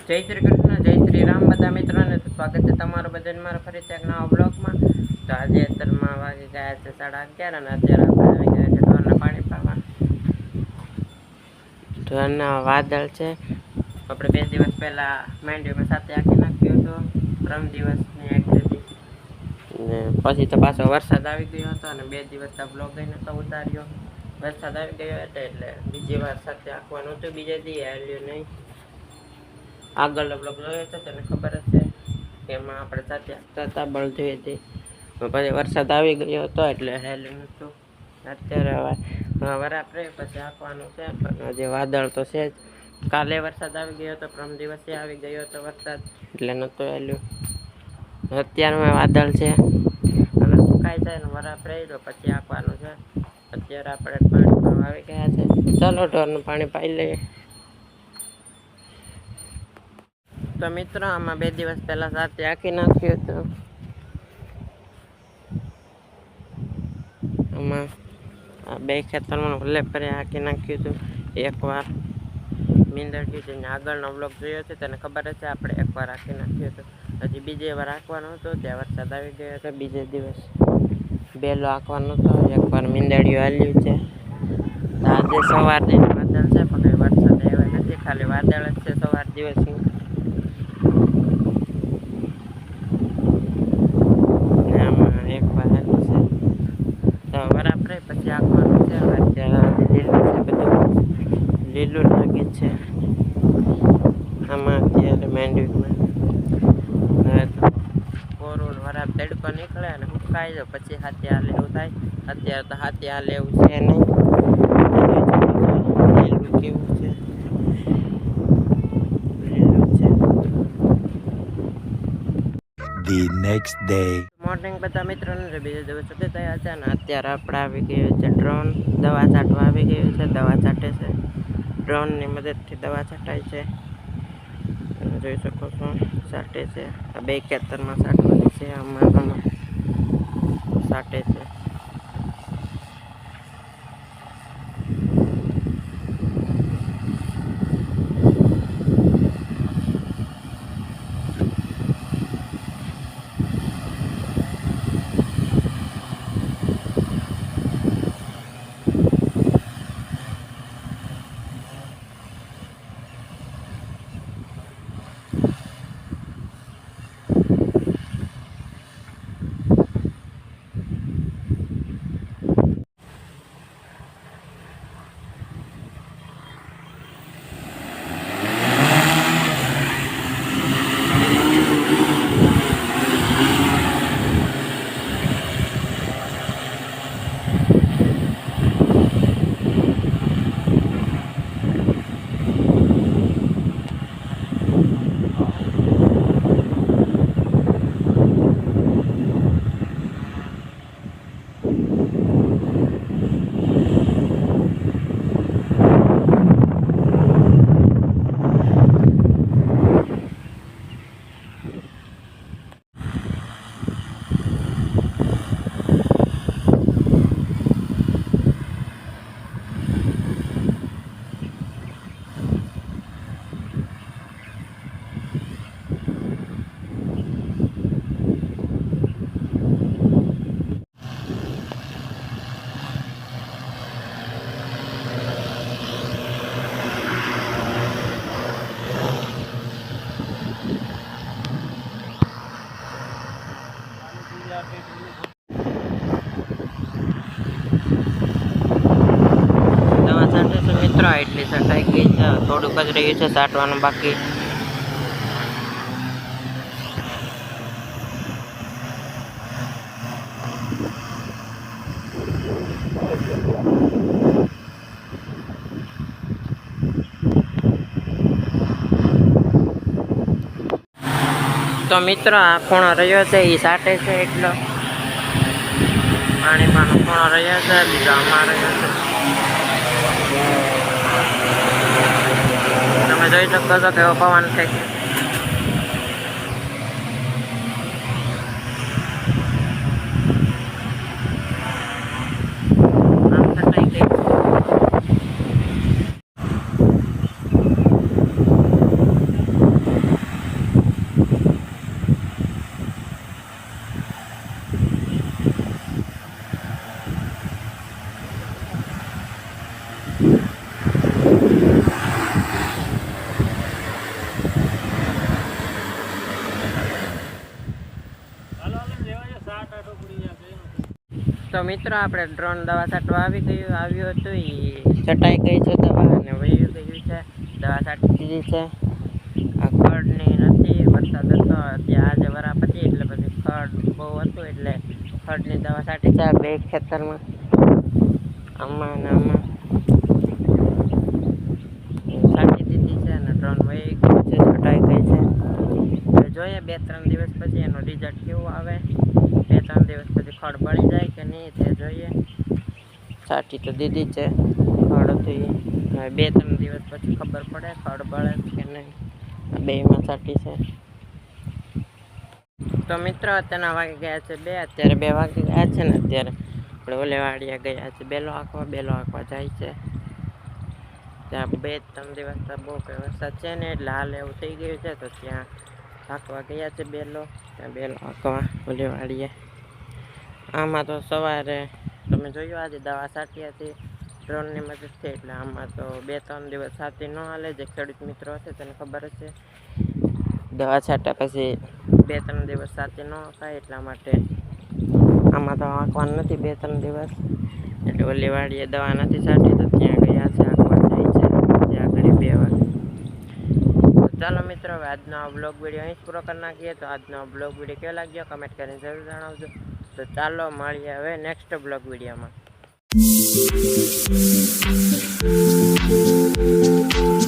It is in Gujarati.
જય શ્રી કૃષ્ણ, જય શ્રી રામ બધા મિત્રોને સ્વાગત છે તમારું બધાને મારા ફરીથી એક નવા બ્લોગમાં. તો આજે અત્યારમાં વાગી ગયા છે 11:30 અને અત્યારે આપણે આવી ગયા છે ઢોરના પાણી પાવા. ઢોરના વાદળ છે. આપણે 2 દિવસ પહેલા માંડવીમાં સાથે આખી નાખ્યું હતું, 3 દિવસની એક્ટિવિટી ને પછી તો પાછો વરસાદ આવી ગયો હતો અને 2 દિવસ તો બ્લોગ નતો ઉતાર્યો. વરસાદ આવી ગયો હતો એટલે બીજી વાર સાથે આખવાનું હતું, બીજે દી આવ્યું નહીં. આગળનો બ્લોગ જોયો છે તને ખબર જ છે કે એમાં આપણે સાથે આપતા હતા બળદેવથી. પછી વરસાદ આવી ગયો હતો એટલે હેલ્યું નહોતું. અત્યારે હવે વરાપ રહે પછી આપવાનું છે, પણ હજી વાદળ તો છે જ. કાલે વરસાદ આવી ગયો હતો, પ્રમ દિવસે આવી ગયો હતો વરસાદ એટલે નહોતો હેલ્યું. અત્યારમાં વાદળ છે, હવે સુકાઈ જાય ને વરાપ રહી તો પછી આપવાનું છે. અત્યારે આપણે પાણી પણ આવી ગયા છે, ચાલો ઢોરનું પાણી પાઈ લઈએ. તો મિત્રો આમાં 2 દિવસ પહેલા સાથે આખી નાખ્યું હતું. આમાં આ 2 ખેતરમાં ભલે ફરે આખી નાખ્યું હતું. એકવાર મીંદડ્યું જેને આગળનો બ્લોગ જોયો છે તેને ખબર જ છે, આપણે એકવાર આખી નાખ્યું હતું. હજી બીજી વાર આંકવાનો હતો ત્યાં વરસાદ આવી ગયો હતો. બીજે દિવસ બેલો આંકવાનો હતો, એકવાર મીંદડિયું હાલ્યું છે. આજે સવારની વાદળ છે પણ કંઈ વરસાદ આવ્યો નથી, ખાલી વાદળ જ છે સવાર દિવસનું. આમાં એકવાર હાલ્યું છે તો વરાપ રહે પછી આંકવાનું છે. અત્યારે લીલું છે, બધું લીલું લાગે છે આમાં અત્યારે માંડવીમાં. હવે તો કોરું વરાપ તડકો નીકળે અને સુકાઈ જાય પછી હાથી હાલે એવું થાય. અત્યારે તો હાથી હાલે એવું છે નહીં. લીલું કેવું છે, લીલું છે. The next day. મોર્નિંગ બધા મિત્રોને બીજા દિવસ સુધી થયા છે અને અત્યારે આપણે આવી ગયું છે ડ્રોન દવા છાંટવા આવી ગયું છે. દવા છાંટે છે, ડ્રોનની મદદથી દવા છાંટાય છે. જોઈ શકો છો છાંટે છે. આ 2 ખેતરમાં છાંટવાની છે, આમાં છાંટે છે. દવા છાંટે છે મિત્રો, એટલી છંટાઈ ગઈ છે, થોડુંક જ રહ્યું છે છાંટવાનું બાકી. તો મિત્રો આ ખૂણો રહ્યો છે એ છાંટે છે, એટલો પાણીમાંનો ખૂણો રહ્યો છે. બીજો આમાં રહ્યો છે, તમે જોઈ શકો છો કેવો પવન છે. તો મિત્રો આપણે ડ્રોન દવા છાંટવા આવ્યું હતું. એ છટાઈ ગઈ છે દવા અને વહી ગયું છે. દવા છાંટી દીધી છે. આ ખડની નથી, વરસાદ હતો ત્યાં આજે વરાપતિ એટલે પછી ખડ બહુ હતું એટલે ખડની દવા છાંટી છે બે ખેતરમાં, આમાં ને આમાં છાંટી દીધી છે અને ડ્રોન વહી ગયું છે, છટાઈ ગઈ છે. હવે જોઈએ 2-3 દિવસ પછી એનું રિઝલ્ટ કેવું આવે. 2-3 દિવસ પછી ખડ બળી જાય કે નહીં તે જોઈએ. છાંટી તો દીધી છે ખડથી, હવે 2-3 દિવસ પછી ખબર પડે ખડ બળે કે નહીં. બેમાં છાંટી છે. તો મિત્રો અત્યારના વાગી ગયા છે 2, અત્યારે 2 વાગી ગયા છે ને અત્યારે આપણે ઓલે વાડિયા ગયા છે બેલો આંકવા જાય છે. ત્યાં 2-3 દિવસ તો બહુ કંઈ વરસાદ છે ને એટલે હાલ એવું થઈ ગયું છે, તો ત્યાં આંકવા ગયા છે બેલો, ત્યાં બેલો આંકવા ઓલે વાડીએ. આમાં તો સવારે તમે જોયું આજે દવા છાંટી હતી ડ્રોનની મદદથી, એટલે આમાં તો 2-3 દિવસ છાંટી ન હાલે. જે ખેડૂત મિત્રો હશે તેને ખબર હશે દવા છાંટ્યા પછી 2-3 દિવસ છાંટી ન અપાય, એટલા માટે આમાં તો આંકવાનું નથી 2-3 દિવસ. એટલે ઓલી વાડીએ દવા નથી છાંટી તો ત્યાં ગયા છે આંકવા જાય છે જે આગળ 2 વાગે. તો ચાલો મિત્રો હવે આજનો બ્લોગ વિડીયો અહીં જ પૂરો કરી નાખીએ. તો આજનો બ્લોગ વિડીયો કેવો લાગ્યો કમેન્ટ કરીને જરૂર જણાવજો. તો ચાલો મળીએ હવે નેક્સ્ટ બ્લોગ વિડીયોમાં.